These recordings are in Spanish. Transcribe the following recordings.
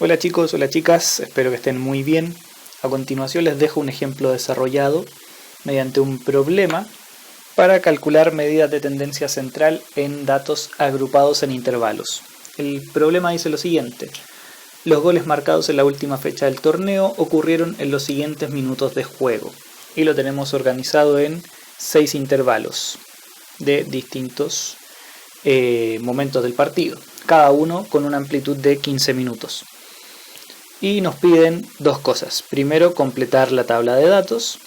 Hola chicos, hola chicas, espero que estén muy bien. A continuación les dejo un ejemplo desarrollado mediante un problema para calcular medidas de tendencia central en datos agrupados en intervalos. El problema dice lo siguiente: los goles marcados en la última fecha del torneo ocurrieron en los siguientes minutos de juego, y lo tenemos organizado en 6 intervalos de distintos momentos del partido, cada uno con una amplitud de 15 minutos. Y nos piden dos cosas. Primero, completar la tabla de datos,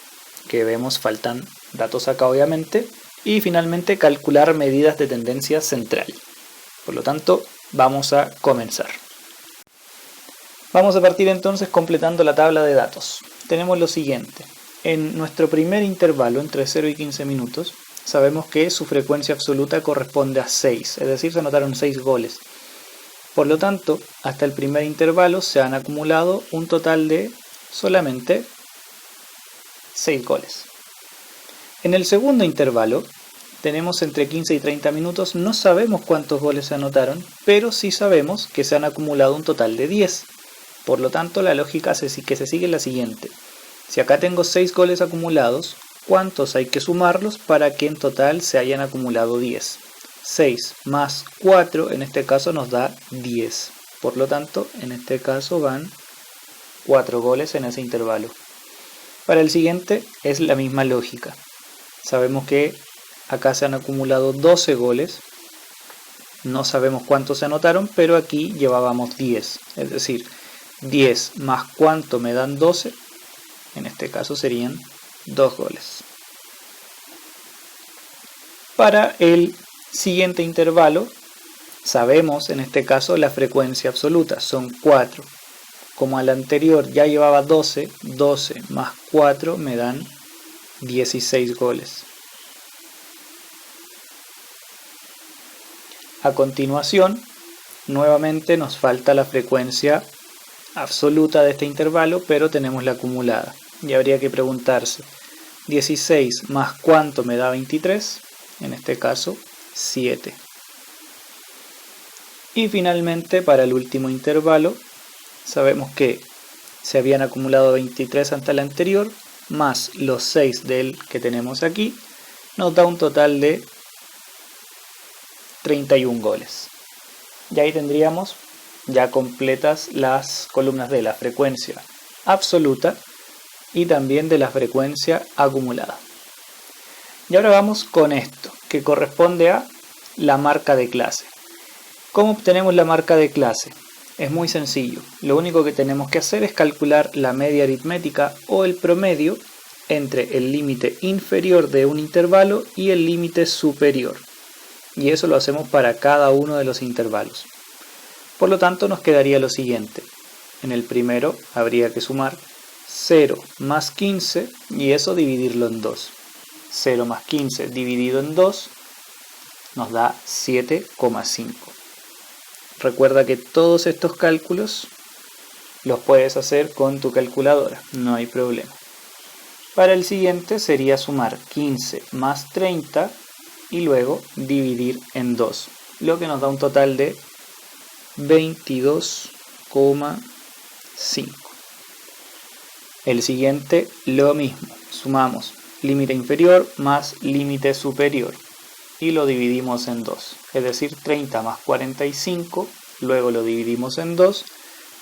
que vemos faltan datos acá obviamente. Y finalmente, calcular medidas de tendencia central. Por lo tanto, vamos a comenzar. Vamos a partir entonces completando la tabla de datos. Tenemos lo siguiente. En nuestro primer intervalo, entre 0 y 15 minutos, sabemos que su frecuencia absoluta corresponde a 6, es decir, se anotaron 6 goles. Por lo tanto, hasta el primer intervalo se han acumulado un total de solamente 6 goles. En el segundo intervalo, tenemos entre 15 y 30 minutos, no sabemos cuántos goles se anotaron, pero sí sabemos que se han acumulado un total de 10. Por lo tanto, la lógica que se sigue es la siguiente. Si acá tengo 6 goles acumulados, ¿cuántos hay que sumarlos para que en total se hayan acumulado 10? 6 más 4 en este caso nos da 10. Por lo tanto, en este caso van 4 goles en ese intervalo. Para el siguiente es la misma lógica. Sabemos que acá se han acumulado 12 goles. No sabemos cuántos se anotaron, pero aquí llevábamos 10. Es decir, 10 más cuánto me dan 12. En este caso serían 2 goles. Para el siguiente intervalo, sabemos en este caso la frecuencia absoluta, son 4. Como al anterior ya llevaba 12, 12 más 4 me dan 16 goles. A continuación, nuevamente nos falta la frecuencia absoluta de este intervalo, pero tenemos la acumulada. Y habría que preguntarse, 16 más cuánto me da 23, en este caso 7. Y finalmente, para el último intervalo, sabemos que se habían acumulado 23 ante el anterior, más los 6 del que tenemos aquí, nos da un total de 31 goles. Y ahí tendríamos ya completas las columnas de la frecuencia absoluta y también de la frecuencia acumulada. Y ahora vamos con esto, que corresponde a la marca de clase. ¿Cómo obtenemos la marca de clase? Es muy sencillo. Lo único que tenemos que hacer es calcular la media aritmética o el promedio entre el límite inferior de un intervalo y el límite superior. Y eso lo hacemos para cada uno de los intervalos. Por lo tanto, nos quedaría lo siguiente. En el primero habría que sumar 0 más 15 y eso dividirlo en 2. 0 más 15 dividido en 2 nos da 7,5. Recuerda que todos estos cálculos los puedes hacer con tu calculadora, no hay problema. Para el siguiente sería sumar 15 más 30 y luego dividir en 2, lo que nos da un total de 22,5. El siguiente lo mismo, sumamos límite inferior más límite superior y lo dividimos en 2, es decir 30 más 45, luego lo dividimos en 2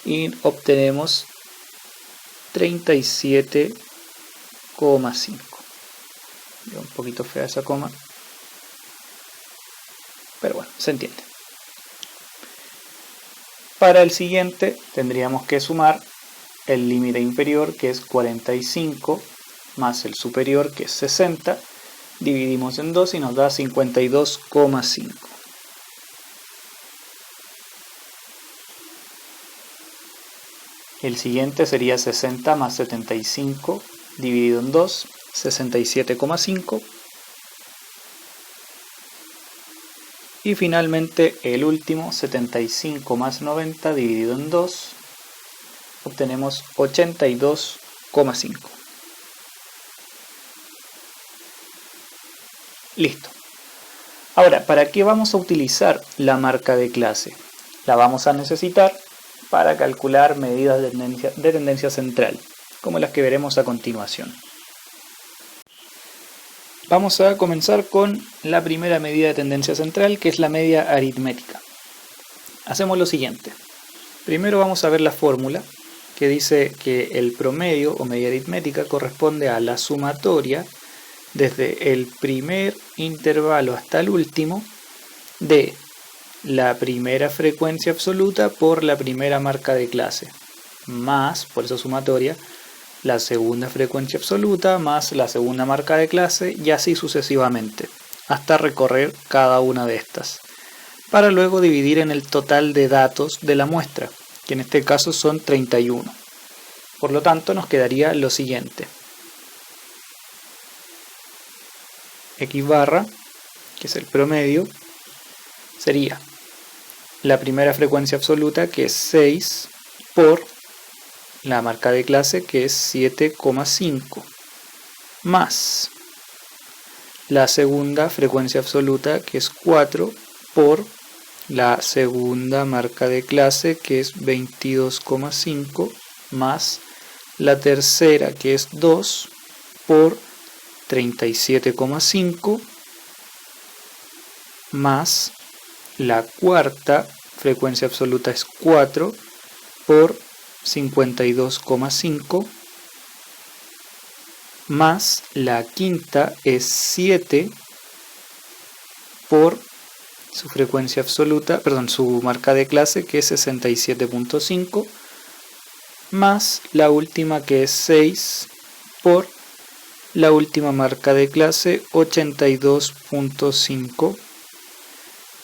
y obtenemos 37,5. Un poquito fea esa coma, pero bueno, se entiende. Para el siguiente tendríamos que sumar el límite inferior, que es 45, más el superior, que es 60, dividimos en 2 y nos da 52,5. El siguiente sería 60 más 75, dividido en 2, 67,5. Y finalmente el último, 75 más 90 dividido en 2, obtenemos 82,5. Listo. Ahora, ¿para qué vamos a utilizar la marca de clase? La vamos a necesitar para calcular medidas de tendencia central, como las que veremos a continuación. Vamos a comenzar con la primera medida de tendencia central, que es la media aritmética. Hacemos lo siguiente. Primero vamos a ver la fórmula, que dice que el promedio o media aritmética corresponde a la sumatoria desde el primer intervalo hasta el último de la primera frecuencia absoluta por la primera marca de clase, más, por eso sumatoria, la segunda frecuencia absoluta más la segunda marca de clase y así sucesivamente, hasta recorrer cada una de estas, para luego dividir en el total de datos de la muestra, que en este caso son 31. Por lo tanto nos quedaría lo siguiente. X barra, que es el promedio, sería la primera frecuencia absoluta, que es 6, por la marca de clase, que es 7,5, más la segunda frecuencia absoluta, que es 4, por la segunda marca de clase, que es 22,5, más la tercera, que es 2, por 37,5, más la cuarta frecuencia absoluta es 4 por 52,5, más la quinta es 7 por su frecuencia absoluta, perdón, su marca de clase, que es 67,5, más la última, que es 6 por la última marca de clase, 82,5,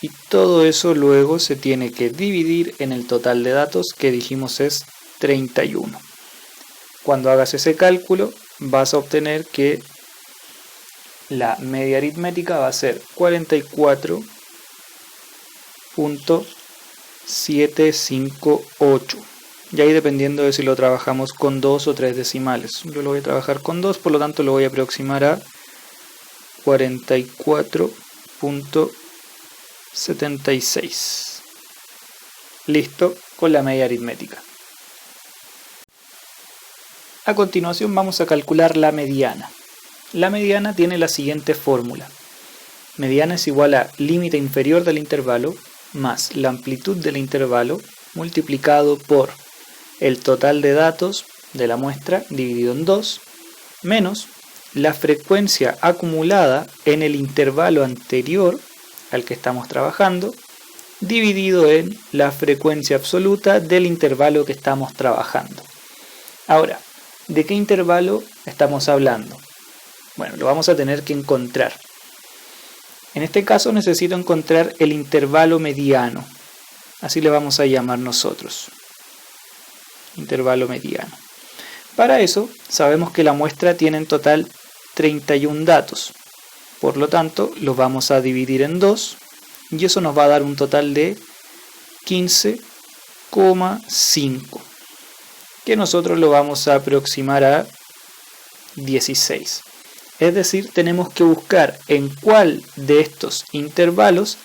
y todo eso luego se tiene que dividir en el total de datos, que dijimos es 31. Cuando hagas ese cálculo vas a obtener que la media aritmética va a ser 44,758. Y ahí dependiendo de si lo trabajamos con 2 o 3 decimales. Yo lo voy a trabajar con 2, por lo tanto lo voy a aproximar a 44,76. Listo con la media aritmética. A continuación vamos a calcular la mediana. La mediana tiene la siguiente fórmula. Mediana es igual a límite inferior del intervalo más la amplitud del intervalo multiplicado por el total de datos de la muestra dividido en 2 menos la frecuencia acumulada en el intervalo anterior al que estamos trabajando dividido en la frecuencia absoluta del intervalo que estamos trabajando. Ahora, ¿de qué intervalo estamos hablando? Bueno, lo vamos a tener que encontrar. En este caso necesito encontrar el intervalo mediano. Así le vamos a llamar nosotros. Intervalo mediano. Para eso, sabemos que la muestra tiene en total 31 datos. Por lo tanto, los vamos a dividir en 2 y eso nos va a dar un total de 15,5. Que nosotros lo vamos a aproximar a 16. Es decir, tenemos que buscar en cuál de estos intervalos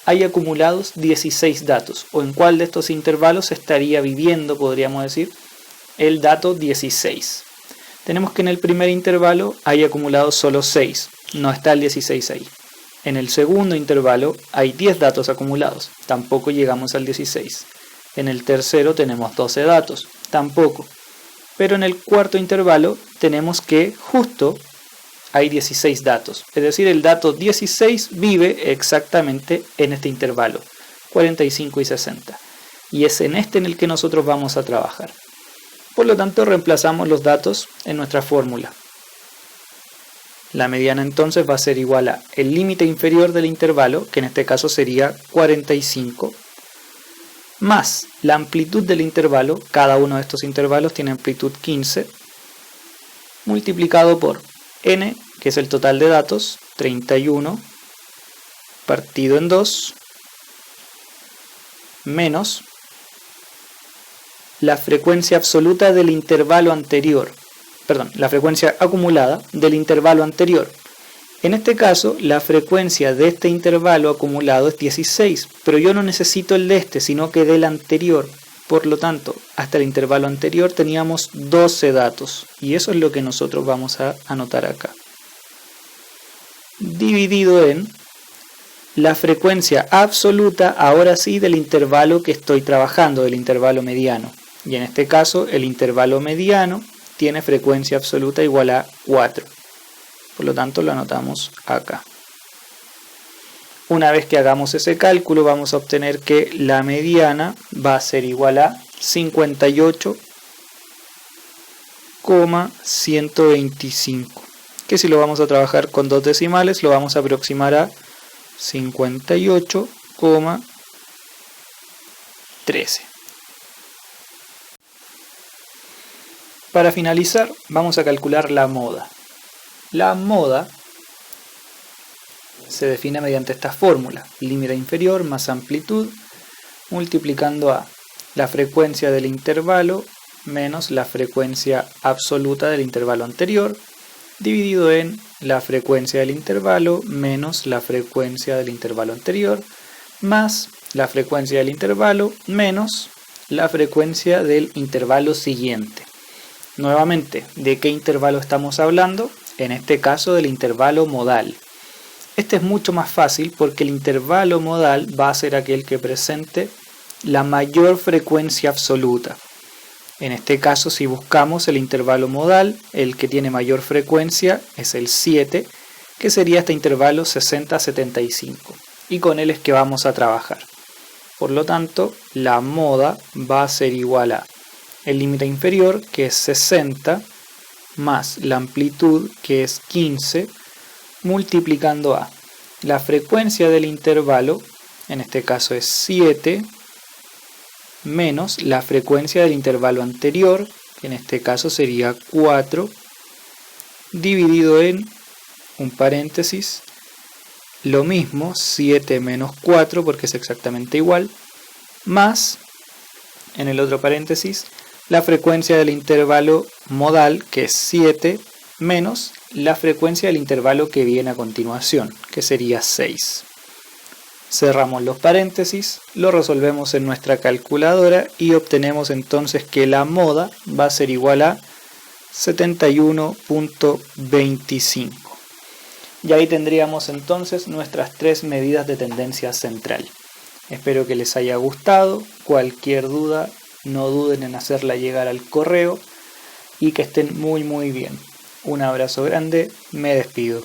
hay acumulados 16 datos, o en cuál de estos intervalos estaría viviendo, podríamos decir, el dato 16. Tenemos que en el primer intervalo hay acumulados solo 6, no está el 16 ahí. En el segundo intervalo hay 10 datos acumulados, tampoco llegamos al 16. En el tercero tenemos 12 datos, tampoco. Pero en el cuarto intervalo tenemos que justo hay 16 datos. Es decir, el dato 16 vive exactamente en este intervalo, 45 y 60. Y es en este en el que nosotros vamos a trabajar. Por lo tanto, reemplazamos los datos en nuestra fórmula. La mediana entonces va a ser igual a el límite inferior del intervalo, que en este caso sería 45, más la amplitud del intervalo, cada uno de estos intervalos tiene amplitud 15, multiplicado por n, que es el total de datos, 31, partido en 2, menos la frecuencia absoluta del intervalo anterior, perdón, la frecuencia acumulada del intervalo anterior. En este caso, la frecuencia de este intervalo acumulado es 16, pero yo no necesito el de este, sino que del anterior. Por lo tanto, hasta el intervalo anterior teníamos 12 datos y eso es lo que nosotros vamos a anotar acá. Dividido en la frecuencia absoluta, ahora sí, del intervalo que estoy trabajando, del intervalo mediano. Y en este caso, el intervalo mediano tiene frecuencia absoluta igual a 4. Por lo tanto, lo anotamos acá. Una vez que hagamos ese cálculo, vamos a obtener que la mediana va a ser igual a 58,125. Que si lo vamos a trabajar con dos decimales, lo vamos a aproximar a 58,13. Para finalizar, vamos a calcular la moda. La moda se define mediante esta fórmula: límite inferior más amplitud multiplicando a la frecuencia del intervalo menos la frecuencia absoluta del intervalo anterior, dividido en la frecuencia del intervalo menos la frecuencia del intervalo anterior, más la frecuencia del intervalo menos la frecuencia del intervalo siguiente. Nuevamente, ¿de qué intervalo estamos hablando? En este caso del intervalo modal. Este es mucho más fácil porque el intervalo modal va a ser aquel que presente la mayor frecuencia absoluta. En este caso, si buscamos el intervalo modal, el que tiene mayor frecuencia es el 7, que sería este intervalo 60-75. Y con él es que vamos a trabajar. Por lo tanto, la moda va a ser igual a el límite inferior, que es 60, más la amplitud, que es 15, multiplicando a la frecuencia del intervalo, en este caso es 7, menos la frecuencia del intervalo anterior, que en este caso sería 4, dividido en un paréntesis, lo mismo, 7 menos 4, porque es exactamente igual, más, en el otro paréntesis, la frecuencia del intervalo modal, que es 7, menos la frecuencia del intervalo que viene a continuación, que sería 6. Cerramos los paréntesis, lo resolvemos en nuestra calculadora y obtenemos entonces que la moda va a ser igual a 71.25. Y ahí tendríamos entonces nuestras tres medidas de tendencia central. Espero que les haya gustado. Cualquier duda, no duden en hacerla llegar al correo y que estén muy bien. Un abrazo grande, me despido.